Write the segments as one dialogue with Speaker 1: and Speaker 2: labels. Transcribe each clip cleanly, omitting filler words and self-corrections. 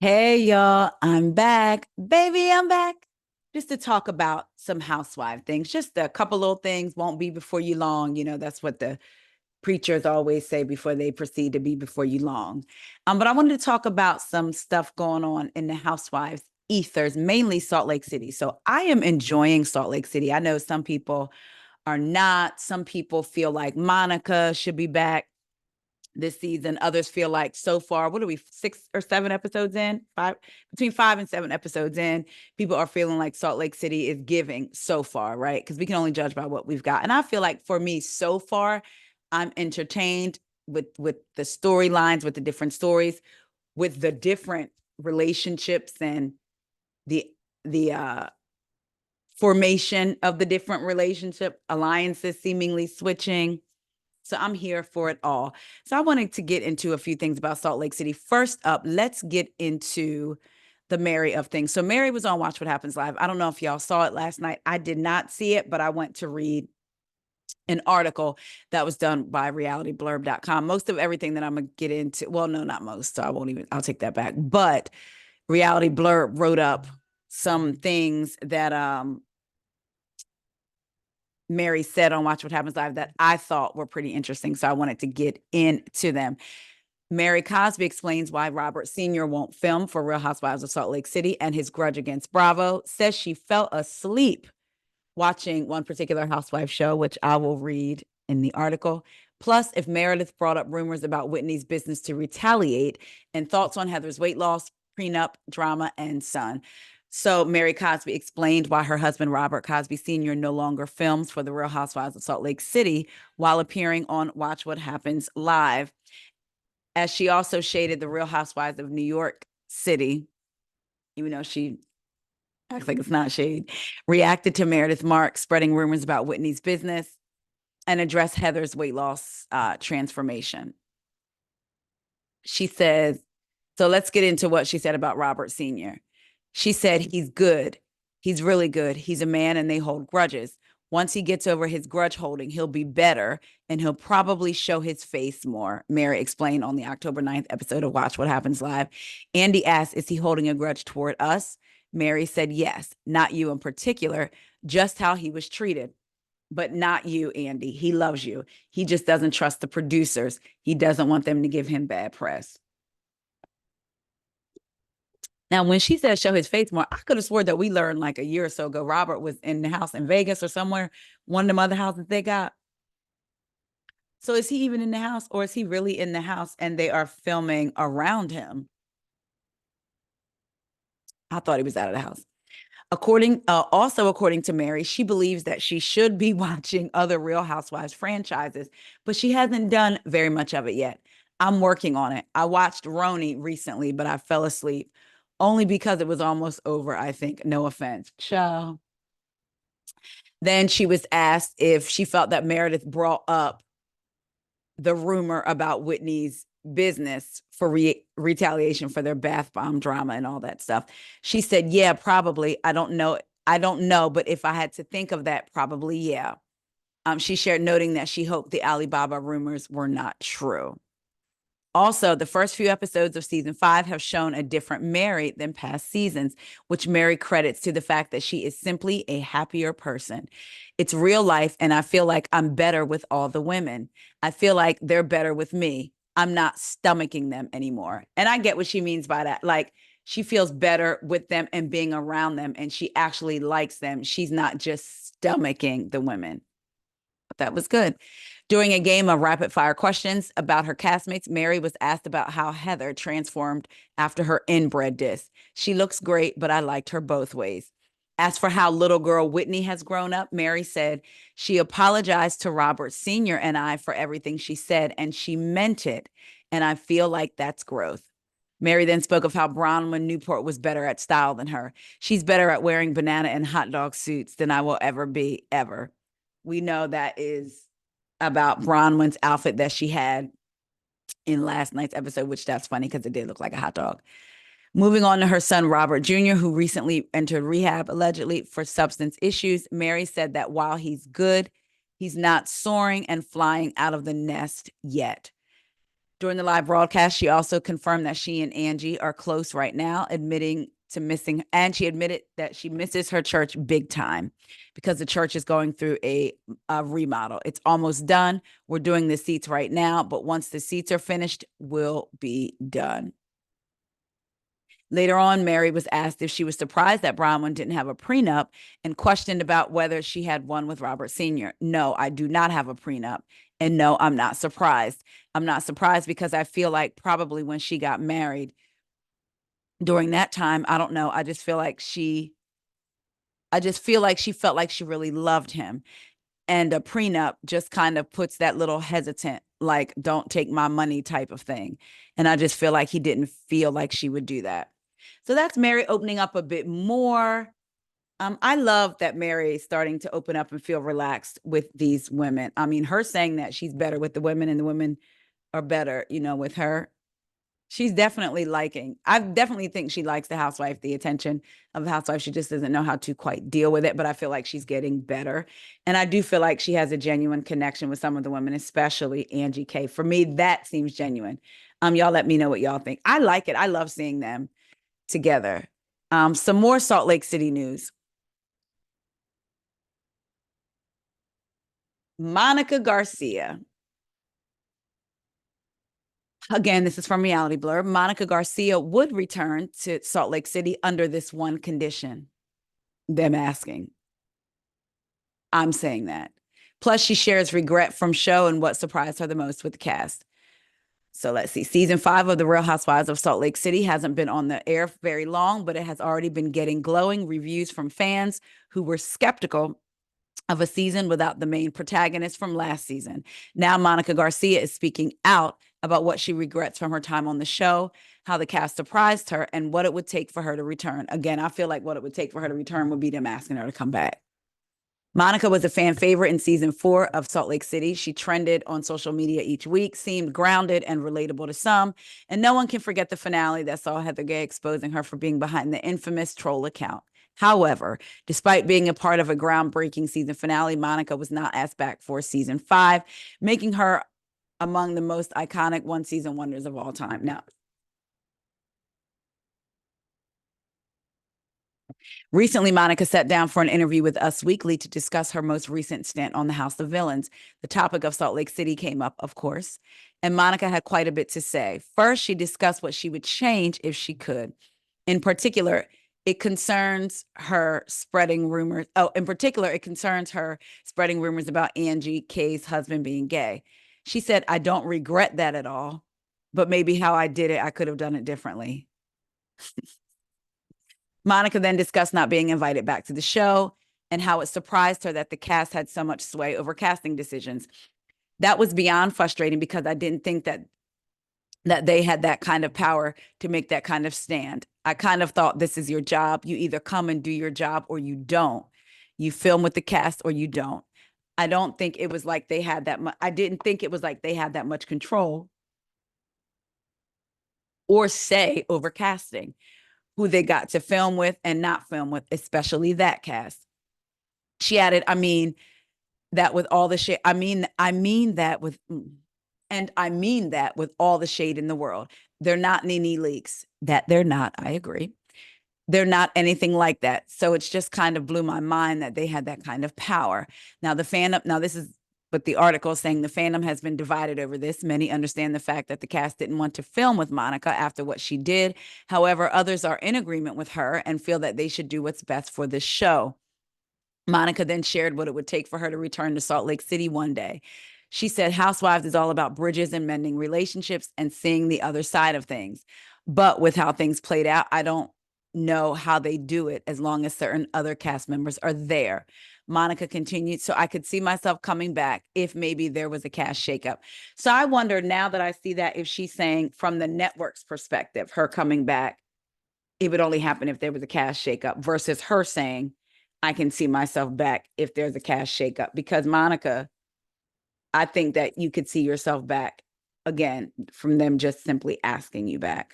Speaker 1: Hey y'all, I'm back. Baby, I'm back. Just to talk about some housewife things. Just a couple little things won't be before you long. That's what the preachers always say before they proceed to be before you long. But I wanted to talk about some stuff going on in the housewives ethers, mainly Salt Lake City. So I am enjoying Salt Lake City. I know some people are not. Some people feel like Monica should be back this season. Others feel like so far, what are we, 6 or 7 episodes in? Between 5 and 7 episodes in, people are feeling like Salt Lake City is giving so far, right? Because we can only judge by what we've got. And I feel like for me, so far, I'm entertained with the storylines, with the different stories, with the different relationships and the the formation of the different relationship alliances seemingly switching. So I'm here for it all. So I wanted to get into a few things about Salt Lake City. First up, let's get into the Mary of things. So Mary was on Watch What Happens Live. I don't know if y'all saw it last night. I did not see it, but I went to read an article that was done by realityblurb.com. Most of everything that I'm going to get into, well, no, not most. So I'll take that back. But Reality Blurb wrote up some things that Mary said on Watch What Happens Live that I thought were pretty interesting. So I wanted to get into them. Mary Cosby explains why Robert Sr. won't film for Real Housewives of Salt Lake City and his grudge against Bravo. Says she fell asleep watching one particular housewife show, which I will read in the article. Plus, if Meredith brought up rumors about Whitney's business to retaliate, and thoughts on Heather's weight loss, prenup, drama, and son. So Mary Cosby explained why her husband, Robert Cosby Sr., no longer films for the Real Housewives of Salt Lake City while appearing on Watch What Happens Live, as she also shaded the Real Housewives of New York City, even though she acts like it's not shade, reacted to Meredith Marks spreading rumors about Whitney's business, and addressed Heather's weight loss transformation. She says, so let's get into what she said about Robert Sr. She said, he's good. He's really good. He's a man and they hold grudges. Once he gets over his grudge holding, he'll be better and he'll probably show his face more, Mary explained on the October 9th episode of Watch What Happens Live. Andy asked, is he holding a grudge toward us? Mary said, yes, not you in particular, just how he was treated. But not you, Andy. He loves you. He just doesn't trust the producers. He doesn't want them to give him bad press. Now, when she said show his face more, I could have swore that we learned like a year or so ago, Robert was in the house in Vegas or somewhere, one of them other houses they got. So is he even in the house or is he really in the house and they are filming around him? I thought he was out of the house. Also according to Mary, she believes that she should be watching other Real Housewives franchises, but she hasn't done very much of it yet. I'm working on it. I watched Roni recently, but I fell asleep only because it was almost over, I think. No offense. Ciao. Then she was asked if she felt that Meredith brought up the rumor about Whitney's business for retaliation for their bath bomb drama and all that stuff. She said, yeah, probably. I don't know. I don't know. But if I had to think of that, probably, yeah. She shared, noting that she hoped the Alibaba rumors were not true. Also, the first few episodes of season 5 have shown a different Mary than past seasons, which Mary credits to the fact that she is simply a happier person. It's real life, and I feel like I'm better with all the women. I feel like they're better with me. I'm not stomaching them anymore. And I get what she means by that. Like, she feels better with them and being around them, and she actually likes them. She's not just stomaching the women. But that was good. During a game of rapid fire questions about her castmates, Mary was asked about how Heather transformed after her inbred disc. She looks great, but I liked her both ways. As for how little girl Whitney has grown up, Mary said she apologized to Robert Sr. and I for everything she said, and she meant it. And I feel like that's growth. Mary then spoke of how Bronwyn Newport was better at style than her. She's better at wearing banana and hot dog suits than I will ever be, ever. We know that is about Bronwyn's outfit that she had in last night's episode, which that's funny because it did look like a hot dog. Moving on to her son, Robert Jr., who recently entered rehab allegedly for substance issues. Mary said that while he's good, he's not soaring and flying out of the nest yet. During the live broadcast, she also confirmed that she and Angie are close right now, admitting to missing, and she admitted that she misses her church big time because the church is going through a remodel. It's almost done. We're doing the seats right now, but once the seats are finished, we'll be done. Later on, Mary was asked if she was surprised that Bronwyn didn't have a prenup and questioned about whether she had one with Robert Sr. No, I do not have a prenup. And no, I'm not surprised. I'm not surprised because I feel like probably when she got married during that time, I don't know. I just feel like she felt like she really loved him. And a prenup just kind of puts that little hesitant, like, don't take my money type of thing. And I just feel like he didn't feel like she would do that. So that's Mary opening up a bit more. I love that Mary is starting to open up and feel relaxed with these women. I mean, her saying that she's better with the women and the women are better, with her. She's definitely I definitely think she likes the housewife, the attention of the housewife. She just doesn't know how to quite deal with it, but I feel like she's getting better. And I do feel like she has a genuine connection with some of the women, especially Angie K. For me, that seems genuine. Y'all let me know what y'all think. I like it. I love seeing them together. Some more Salt Lake City news. Monica Garcia. Again, this is from Reality Blur. Monica Garcia would return to Salt Lake City under this one condition. Them asking. I'm saying that. Plus, she shares regret from show and what surprised her the most with the cast. So let's see. Season 5 of The Real Housewives of Salt Lake City hasn't been on the air very long, but it has already been getting glowing reviews from fans who were skeptical of a season without the main protagonist from last season. Now, Monica Garcia is speaking out about what she regrets from her time on the show, how the cast surprised her, and what it would take for her to return. Again, I feel like what it would take for her to return would be them asking her to come back. Monica was a fan favorite in season 4 of Salt Lake City. She trended on social media each week, seemed grounded and relatable to some, and no one can forget the finale that saw Heather Gay exposing her for being behind the infamous troll account. However, despite being a part of a groundbreaking season finale, Monica was not asked back for season 5, making her among the most iconic one-season wonders of all time. Now, recently, Monica sat down for an interview with Us Weekly to discuss her most recent stint on the House of Villains. The topic of Salt Lake City came up, of course, and Monica had quite a bit to say. First, she discussed what she would change if she could. In particular, it concerns her spreading rumors. Oh, in particular, it concerns her spreading rumors about Angie K's husband being gay. She said, I don't regret that at all, but maybe how I did it, I could have done it differently. Monica then discussed not being invited back to the show and how it surprised her that the cast had so much sway over casting decisions. That was beyond frustrating because I didn't think that they had that kind of power to make that kind of stand. I kind of thought this is your job. You either come and do your job or you don't. You film with the cast or you don't. I don't think it was like they had that much. I didn't think it was like they had that much control or say over casting, who they got to film with and not film with, especially that cast. She added, I mean, that with all the shade, I mean that with, and I mean that with all the shade in the world. They're not Nene Leakes. That they're not, I agree. They're not anything like that. So it's just kind of blew my mind that they had that kind of power. Now the fandom, now this is what the article is saying, the fandom has been divided over this. Many understand the fact that the cast didn't want to film with Monica after what she did. However, others are in agreement with her and feel that they should do what's best for this show. Monica then shared what it would take for her to return to Salt Lake City one day. She said, Housewives is all about bridges and mending relationships and seeing the other side of things. But with how things played out, I don't know how they do it as long as certain other cast members are there. Monica continued, so I could see myself coming back if maybe there was a cast shakeup. So I wonder now that I see that if she's saying from the network's perspective, her coming back, it would only happen if there was a cast shakeup versus her saying, I can see myself back if there's a cast shakeup. Because Monica, I think that you could see yourself back again from them just simply asking you back.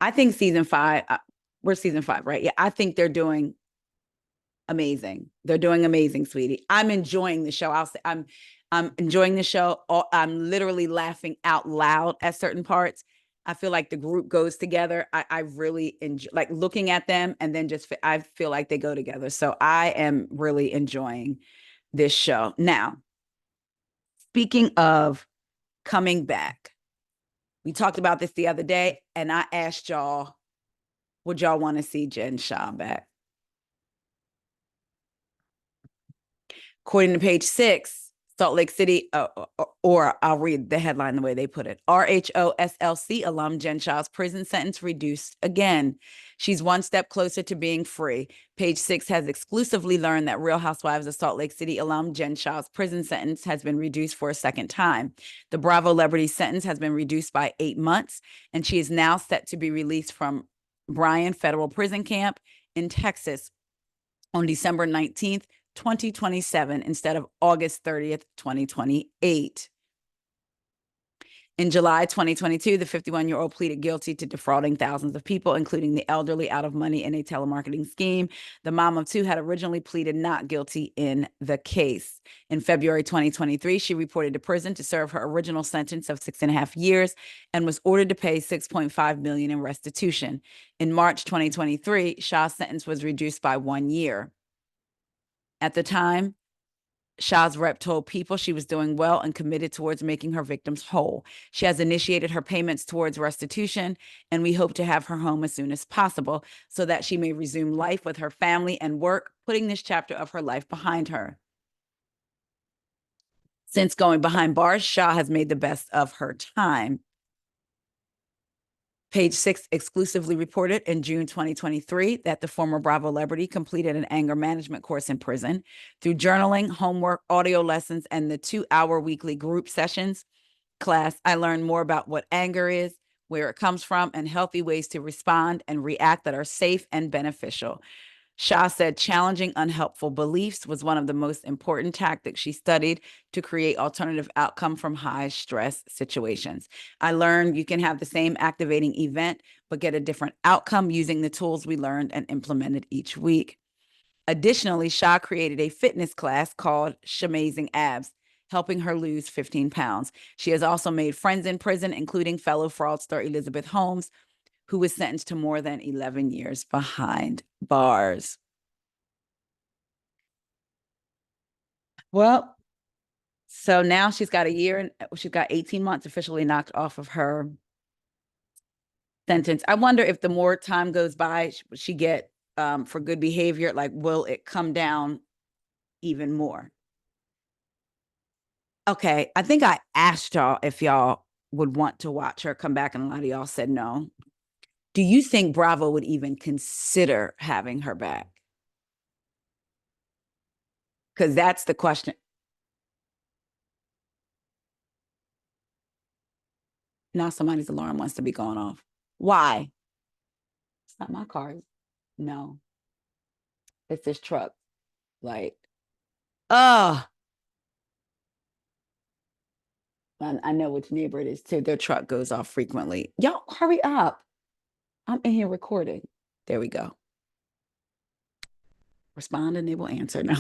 Speaker 1: I think season 5, we're season 5, right? Yeah, I think they're doing amazing. They're doing amazing, sweetie. I'm enjoying the show. I'm enjoying the show. I'm literally laughing out loud at certain parts. I feel like the group goes together. I really enjoy like looking at them, and then just I feel like they go together. So I am really enjoying this show. Now, speaking of coming back, we talked about this the other day, and I asked y'all, would y'all want to see Jen Shah back? According to page 6, Salt Lake City, or I'll read the headline the way they put it. RHOSLC alum Jen Shah's prison sentence reduced again. She's one step closer to being free. Page 6 has exclusively learned that Real Housewives of Salt Lake City alum Jen Shah's prison sentence has been reduced for a second time. The Bravo celebrity sentence has been reduced by 8 months, and she is now set to be released from Bryan Federal Prison Camp in Texas on December 19th, 2027, instead of August 30th, 2028. In July 2022, the 51-year-old pleaded guilty to defrauding thousands of people, including the elderly, out of money in a telemarketing scheme. The mom of two had originally pleaded not guilty in the case. In February 2023, she reported to prison to serve her original sentence of 6.5 years and was ordered to pay $6.5 million in restitution. In March 2023, Shah's sentence was reduced by 1 year. At the time, Shah's rep told People she was doing well and committed towards making her victims whole. She has initiated her payments towards restitution, and we hope to have her home as soon as possible so that she may resume life with her family and work, putting this chapter of her life behind her. Since going behind bars, Shah has made the best of her time. Page 6 exclusively reported in June 2023 that the former Bravo celebrity completed an anger management course in prison. Through journaling, homework, audio lessons, and the 2-hour weekly group sessions class, I learned more about what anger is, where it comes from, and healthy ways to respond and react that are safe and beneficial. Shah said challenging unhelpful beliefs was one of the most important tactics she studied to create alternative outcome from high stress situations. I learned you can have the same activating event, but get a different outcome using the tools we learned and implemented each week. Additionally, Shah created a fitness class called Shamazing Abs, helping her lose 15 pounds. She has also made friends in prison, including fellow fraudster Elizabeth Holmes, who was sentenced to more than 11 years behind bars. Well, so now she's got a year and she's got 18 months officially knocked off of her sentence. I wonder if the more time goes by, she get for good behavior, like will it come down even more? Okay, I think I asked y'all if y'all would want to watch her come back, and a lot of y'all said no. Do you think Bravo would even consider having her back? Because that's the question. Now somebody's alarm wants to be going off. Why? It's not my car. No, it's this truck. Like, oh, I know which neighbor it is too. Their truck goes off frequently. Y'all, hurry up. I'm in here recording. There we go. Respond and they will answer. No,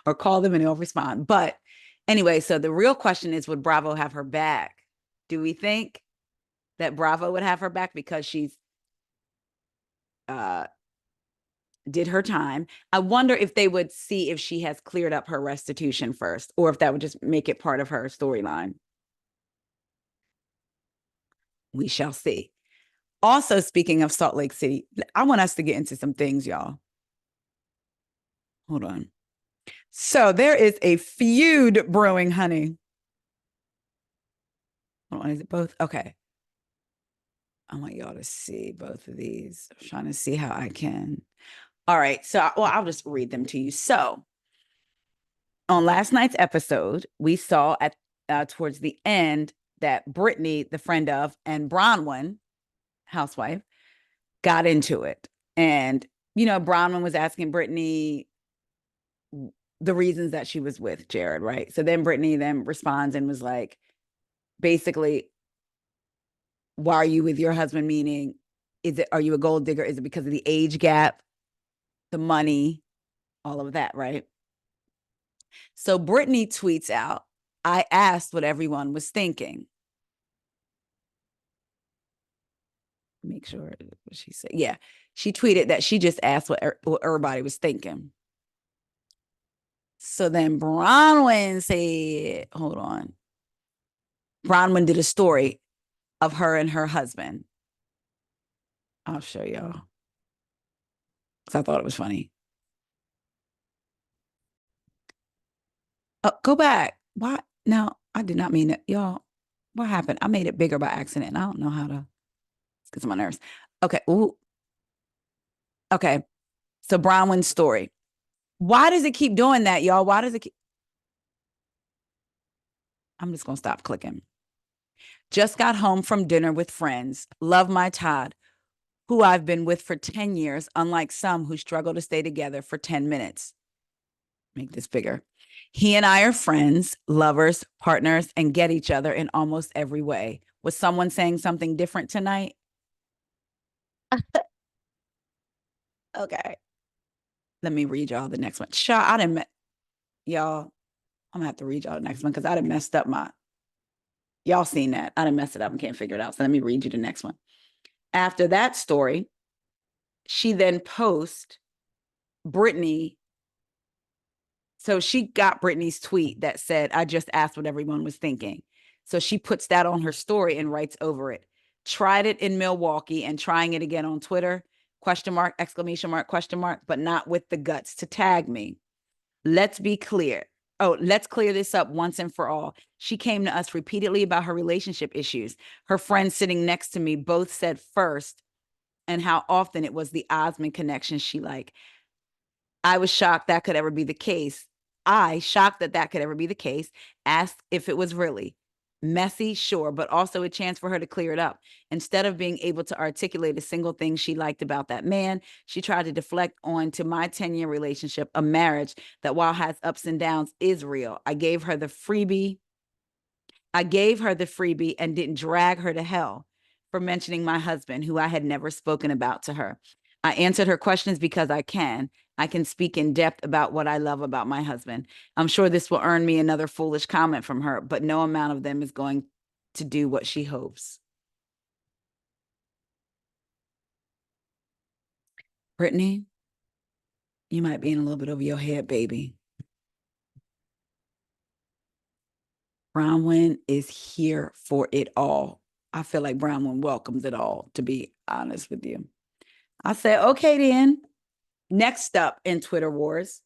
Speaker 1: or call them and they'll respond. But anyway, so the real question is, would Bravo have her back? Do we think that Bravo would have her back because she's did her time? I wonder if they would see if she has cleared up her restitution first, or if that would just make it part of her storyline. We shall see. Also, speaking of Salt Lake City, I want us to get into some things, y'all. Hold on. So there is a feud brewing, honey. Hold on, is it both? Okay. I want y'all to see both of these. I'm trying to see how I can. All right. So, well, I'll just read them to you. So, on last night's episode, we saw at towards the end that Brittany, the friend of, and Bronwyn, housewife, got into it. And, you know, Bronwyn was asking Brittany the reasons that she was with Jared, right? So then Brittany then responds and was like, basically, why are you with your husband? Meaning, are you a gold digger? Is it because of the age gap, the money, all of that, right? So Brittany tweets out, I asked what everyone was thinking. Make sure what she said. Yeah. She tweeted that she just asked what everybody was thinking. So then Bronwyn said, hold on. Bronwyn did a story of her and her husband. I'll show y'all. Because I thought it was funny. Oh, go back. Why? No, I did not mean it. Y'all, what happened? I made it bigger by accident. And I don't know how to. It's because of my nerves. Okay. Ooh. Okay. So Bronwyn's story. Why does it keep doing that, y'all? Why does it keep? I'm just going to stop clicking. Just got home from dinner with friends. Love my Todd, who I've been with for 10 years, unlike some who struggle to stay together for 10 minutes. Make this bigger. He and I are friends, lovers, partners, and get each other in almost every way. Was someone saying something different tonight? Okay. Let me read y'all the next one. Shah, I didn't, y'all, I'm gonna have to read y'all the next one because I done messed up y'all seen that. I done messed it up and can't figure it out. So let me read you the next one. After that story, she then posts Brittany. So she got Brittany's tweet that said, I just asked what everyone was thinking. So she puts that on her story and writes over it. Tried it in Milwaukee and trying it again on Twitter, question mark, exclamation mark, question mark, but not with the guts to tag me. Let's be clear. Oh, let's clear this up once and for all. She came to us repeatedly about her relationship issues. Her friends sitting next to me both said first and how often it was the Osmond connection she liked. I was shocked that could ever be the case. Shocked that could ever be the case, asked if it was really messy, sure, but also a chance for her to clear it up. Instead of being able to articulate a single thing she liked about that man, she tried to deflect on to my 10-year relationship, a marriage that while has ups and downs is real. I gave her the freebie and didn't drag her to hell for mentioning my husband, who I had never spoken about to her. I answered her questions because I can. I can speak in depth about what I love about my husband. I'm sure this will earn me another foolish comment from her, but no amount of them is going to do what she hopes. Brittany, you might be in a little bit over your head, baby. Bronwyn is here for it all. I feel like Bronwyn welcomes it all, to be honest with you. I said, okay, then. Next up in Twitter Wars,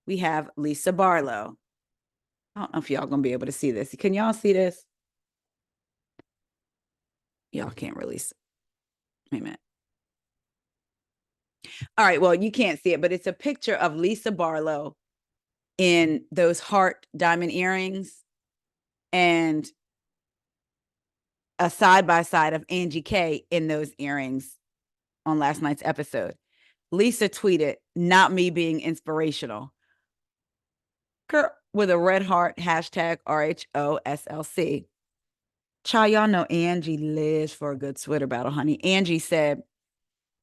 Speaker 1: we have Lisa Barlow. I don't know if y'all gonna be able to see this. Can y'all see this? Y'all can't release. Wait a minute. All right, well, you can't see it, but it's a picture of Lisa Barlow in those heart diamond earrings and a side by side of Angie K in those earrings on last night's episode. Lisa tweeted, not me being inspirational. With a red heart, hashtag RHOSLC. Child, y'all know Angie lives for a good Twitter battle, honey. Angie said,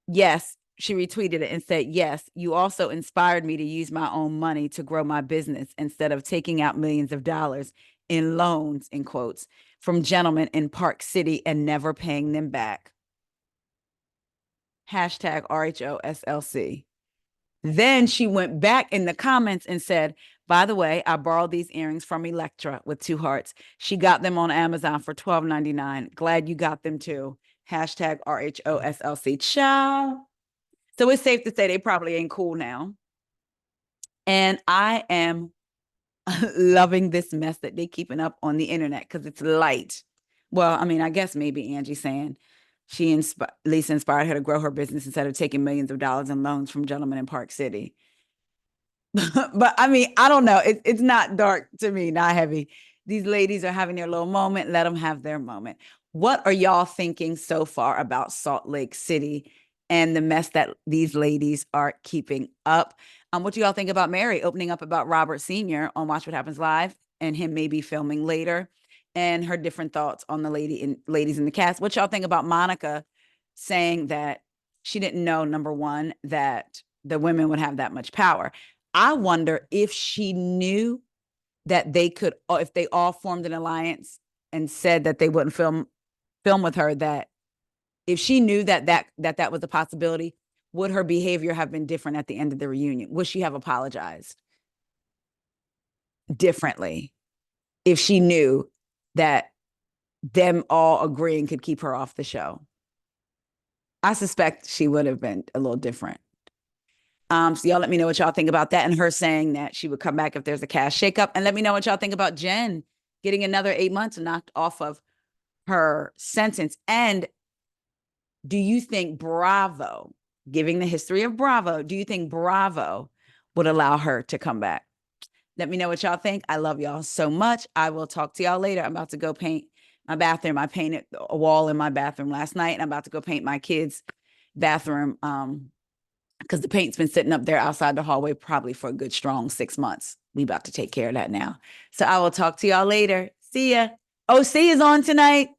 Speaker 1: yes, she retweeted it and said, yes, you also inspired me to use my own money to grow my business instead of taking out millions of dollars in loans, in quotes, from gentlemen in Park City and never paying them back. Hashtag RHOSLC. Then she went back in the comments and said, by the way, I borrowed these earrings from Electra with 2 hearts. She got them on Amazon for $12.99. Glad you got them too. Hashtag RHOSLC. Ciao. So it's safe to say they probably ain't cool now. And I am loving this mess that they keeping up on the internet because it's light. Well, I mean, I guess maybe Angie saying Lisa inspired her to grow her business instead of taking millions of dollars in loans from gentlemen in Park City. But I mean, I don't know. It's not dark to me, not heavy. These ladies are having their little moment. Let them have their moment. What are y'all thinking so far about Salt Lake City and the mess that these ladies are keeping up? What do y'all think about Mary opening up about Robert Sr. on Watch What Happens Live and him maybe filming later, and her different thoughts on the ladies in the cast? What y'all think about Monica saying that she didn't know, number one, that the women would have that much power? I wonder if she knew that they could, if they all formed an alliance and said that they wouldn't film with her, that if she knew that was a possibility, would her behavior have been different at the end of the reunion? Would she have apologized differently if she knew that them all agreeing could keep her off the show? I suspect she would have been a little different. So y'all let me know what y'all think about that, and her saying that she would come back if there's a cash shakeup. And let me know what y'all think about Jen getting another 8 months knocked off of her sentence. And do you think Bravo, giving the history of Bravo, do you think Bravo would allow her to come back? Let me know what y'all think. I love y'all so much. I will talk to y'all later. I'm about to go paint my bathroom. I painted a wall in my bathroom last night, and I'm about to go paint my kids' bathroom because the paint's been sitting up there outside the hallway probably for a good strong 6 months. We about to take care of that now. So I will talk to y'all later. See ya. OC is on tonight.